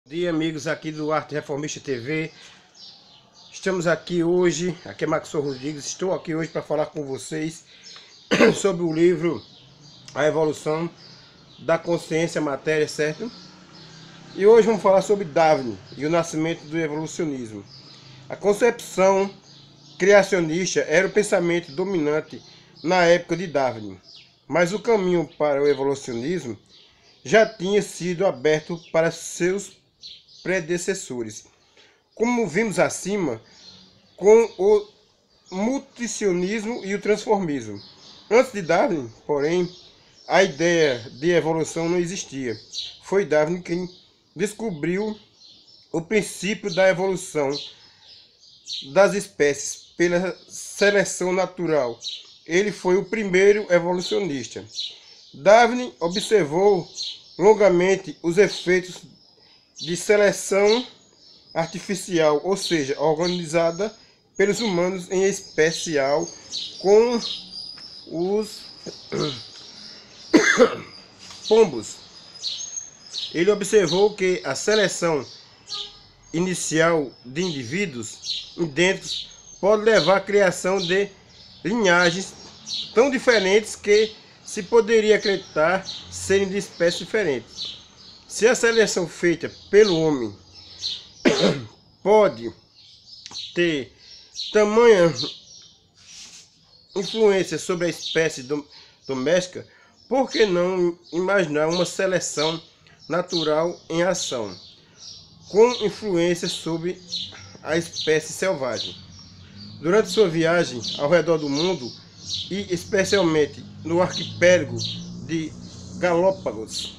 Bom dia, amigos aqui do Arte Reformista TV. Estamos aqui hoje, aqui é Maxson Rodrigues. Estou aqui hoje para falar com vocês sobre o livro A Evolução da Consciência Matéria, certo? E hoje vamos falar sobre Darwin e o nascimento do evolucionismo. A concepção criacionista era o pensamento dominante na época de Darwin, mas o caminho para o evolucionismo já tinha sido aberto para seus predecessores, como vimos acima, com o mutacionismo e o transformismo. Antes de Darwin, porém, a ideia de evolução não existia. Foi Darwin quem descobriu o princípio da evolução das espécies pela seleção natural. Ele foi o primeiro evolucionista. Darwin observou longamente os efeitos de seleção artificial, ou seja, organizada pelos humanos, em especial com os pombos. Ele observou que a seleção inicial de indivíduos idênticos pode levar à criação de linhagens tão diferentes que se poderia acreditar serem de espécies diferentes. Se a seleção feita pelo homem pode ter tamanha influência sobre a espécie doméstica, por que não imaginar uma seleção natural em ação, com influência sobre a espécie selvagem? Durante sua viagem ao redor do mundo, e especialmente no arquipélago de Galápagos,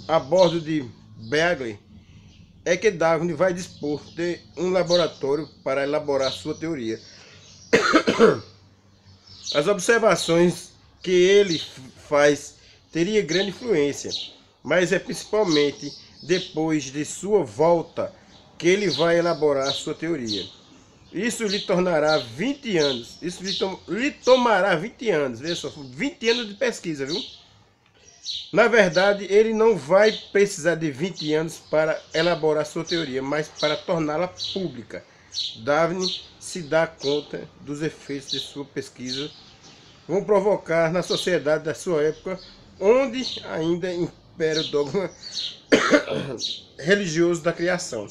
a bordo de Beagle, é que Darwin vai dispor de um laboratório para elaborar sua teoria. As observações que ele faz teria grande influência, mas é principalmente depois de sua volta que ele vai elaborar sua teoria. Isso lhe tornará 20 anos. Isso lhe tomará 20 anos. Veja só, 20 anos de pesquisa, viu? Na verdade, ele não vai precisar de 20 anos para elaborar sua teoria, mas para torná-la pública. Darwin se dá conta dos efeitos de sua pesquisa vão provocar na sociedade da sua época, onde ainda impera o dogma religioso da criação.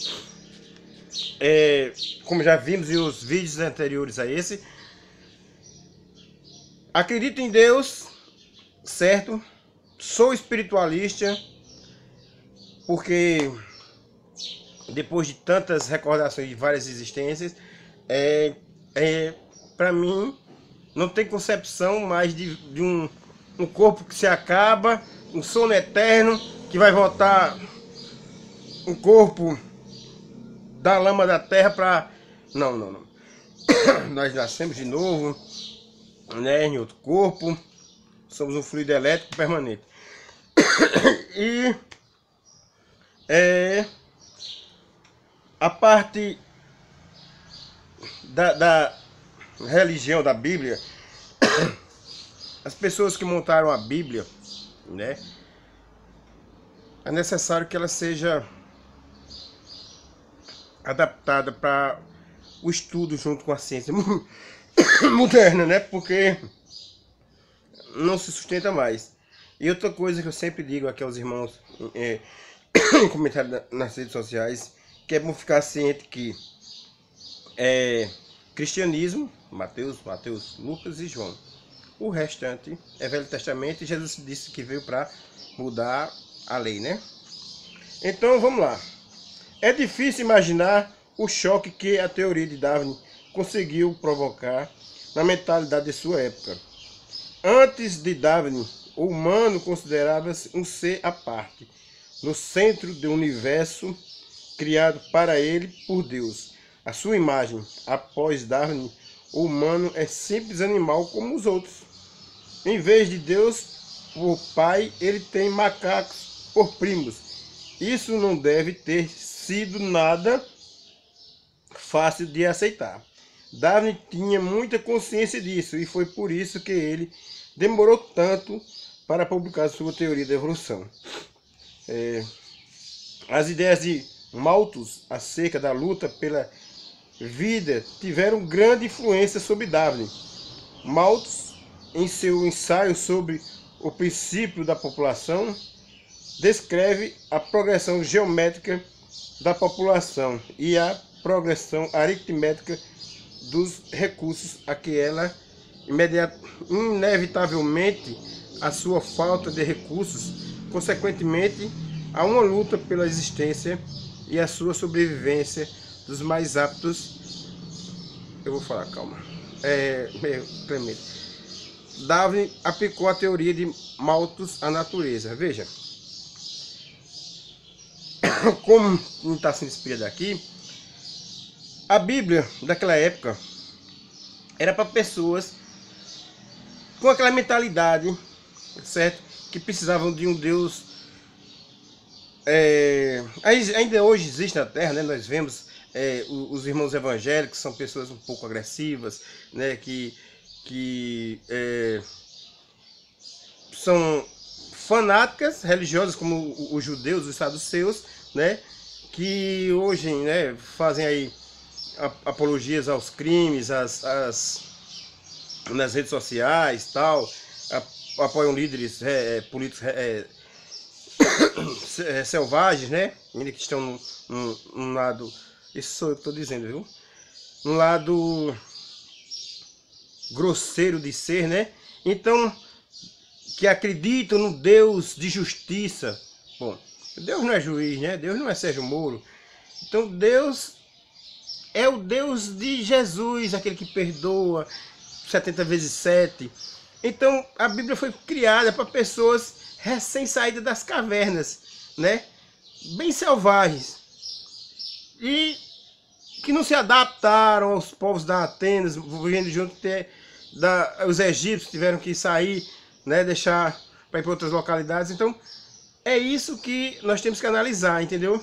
Como já vimos em os vídeos anteriores a esse, acredito em Deus, certo? Sou espiritualista, porque depois de tantas recordações de várias existências, para mim não tem concepção mais de um corpo que se acaba, um sono eterno, que vai voltar um corpo da lama da terra para... Não. Nós nascemos de novo, né, em outro corpo. Somos um fluido elétrico permanente. E a parte da religião da Bíblia, as pessoas que montaram a Bíblia, né, é necessário que ela seja adaptada para o estudo junto com a ciência moderna, né, porque não se sustenta mais. E outra coisa que eu sempre digo aqui aos irmãos em comentário nas redes sociais, que é bom ficar ciente que cristianismo, Mateus, Lucas e João. O restante é Velho Testamento, e Jesus disse que veio para mudar a lei, né? Então vamos lá. É difícil imaginar o choque que a teoria de Darwin conseguiu provocar na mentalidade de sua época. Antes de Darwin, o humano considerava-se um ser à parte, no centro do universo criado para ele por Deus. A sua imagem. Após Darwin, o humano é simples animal como os outros. Em vez de Deus por pai, ele tem macacos por primos. Isso não deve ter sido nada fácil de aceitar. Darwin tinha muita consciência disso, e foi por isso que ele demorou tanto para publicar sua teoria da evolução. As ideias de Malthus acerca da luta pela vida tiveram grande influência sobre Darwin. Malthus, em seu ensaio sobre o princípio da população, descreve a progressão geométrica da população e a progressão aritmética dos recursos a que ela inevitavelmente a sua falta de recursos, consequentemente há uma luta pela existência e a sua sobrevivência dos mais aptos. Eu vou falar, calma. Clemente. Darwin aplicou a teoria de Malthus à natureza. Veja, como não está sendo explicado aqui, a Bíblia daquela época era para pessoas com aquela mentalidade, certo? Que precisavam de um Deus. Ainda hoje existe na Terra, né? Nós vemos os irmãos evangélicos, são pessoas um pouco agressivas, né? Que são fanáticas religiosas, como os judeus, os saduceus, né? Que hoje, né, fazem aí apologias aos crimes, nas redes sociais, tal, apoiam líderes políticos selvagens, né? Ainda que estão num lado, isso sou eu que estou dizendo, viu? Um lado grosseiro de ser, né? Então, que acreditam no Deus de justiça. Bom, Deus não é juiz, né? Deus não é Sérgio Moro. Então, Deus é o Deus de Jesus, aquele que perdoa 70 vezes 7. Então, a Bíblia foi criada para pessoas recém-saídas das cavernas, né? Bem selvagens. E que não se adaptaram aos povos da Atenas, vivendo junto, os egípcios tiveram que sair, né? Deixar para ir para outras localidades. Então, é isso que nós temos que analisar, entendeu?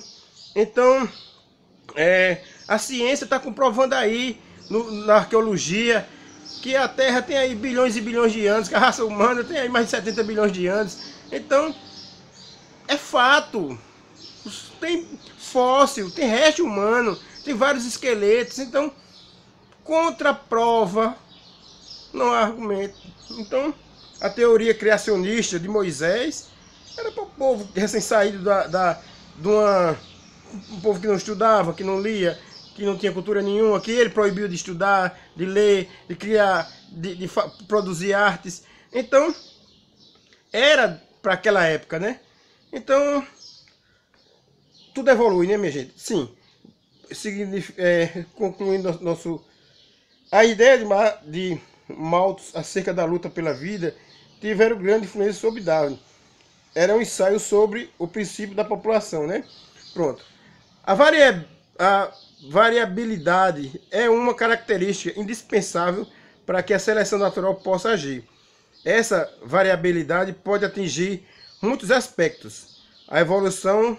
Então, a ciência está comprovando aí, na arqueologia, que a Terra tem aí bilhões e bilhões de anos, que a raça humana tem aí mais de 70 bilhões de anos. Então, é fato. Tem fóssil, tem resto humano, tem vários esqueletos. Então, contra a prova, não há argumento. Então, a teoria criacionista de Moisés era para o povo recém-saído de um povo que não estudava, que não lia, que não tinha cultura nenhuma, que ele proibiu de estudar, de ler, de criar, de produzir artes. Então, era para aquela época, né? Então, tudo evolui, né, minha gente? Sim. Concluindo a ideia de Malthus acerca da luta pela vida tiveram grande influência sobre Darwin. Era um ensaio sobre o princípio da população, né? Pronto. A variabilidade é uma característica indispensável para que a seleção natural possa agir. Essa variabilidade pode atingir muitos aspectos. A evolução,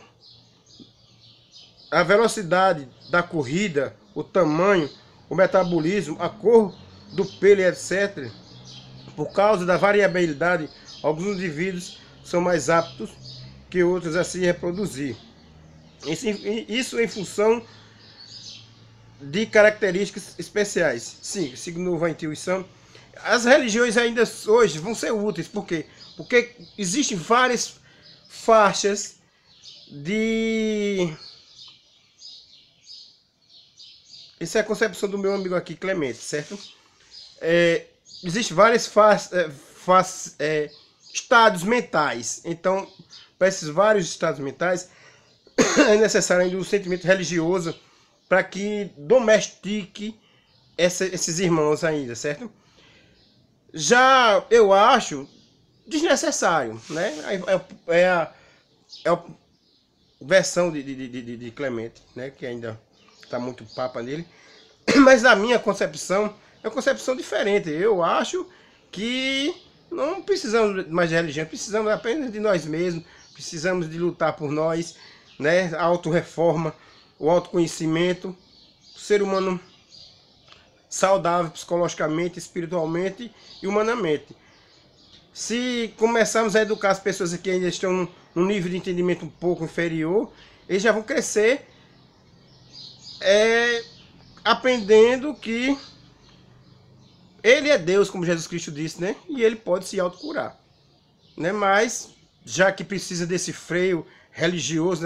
a velocidade da corrida, o tamanho, o metabolismo, a cor do pelo, etc. Por causa da variabilidade, alguns indivíduos são mais aptos que outros a se reproduzir. Isso em função de características especiais. Sim, segundo a intuição, as religiões ainda hoje vão ser úteis. Por quê? Porque existem várias faixas de... Essa é a concepção do meu amigo aqui, Clemente, certo? Existem várias estados mentais. Então, para esses vários estados mentais, é necessário ainda um sentimento religioso para que domestique esses irmãos ainda, certo? Já eu acho desnecessário, né? É a versão de Clemente, né? Que ainda está muito papa nele. Mas na minha concepção, é uma concepção diferente. Eu acho que não precisamos mais de religião, precisamos apenas de nós mesmos, precisamos de lutar por nós, né? A autorreforma, o autoconhecimento, o ser humano saudável psicologicamente, espiritualmente e humanamente. Se começarmos a educar as pessoas que ainda estão num nível de entendimento um pouco inferior, eles já vão crescer aprendendo que ele é Deus, como Jesus Cristo disse, né? E ele pode se autocurar, né? Mas, já que precisa desse freio religioso,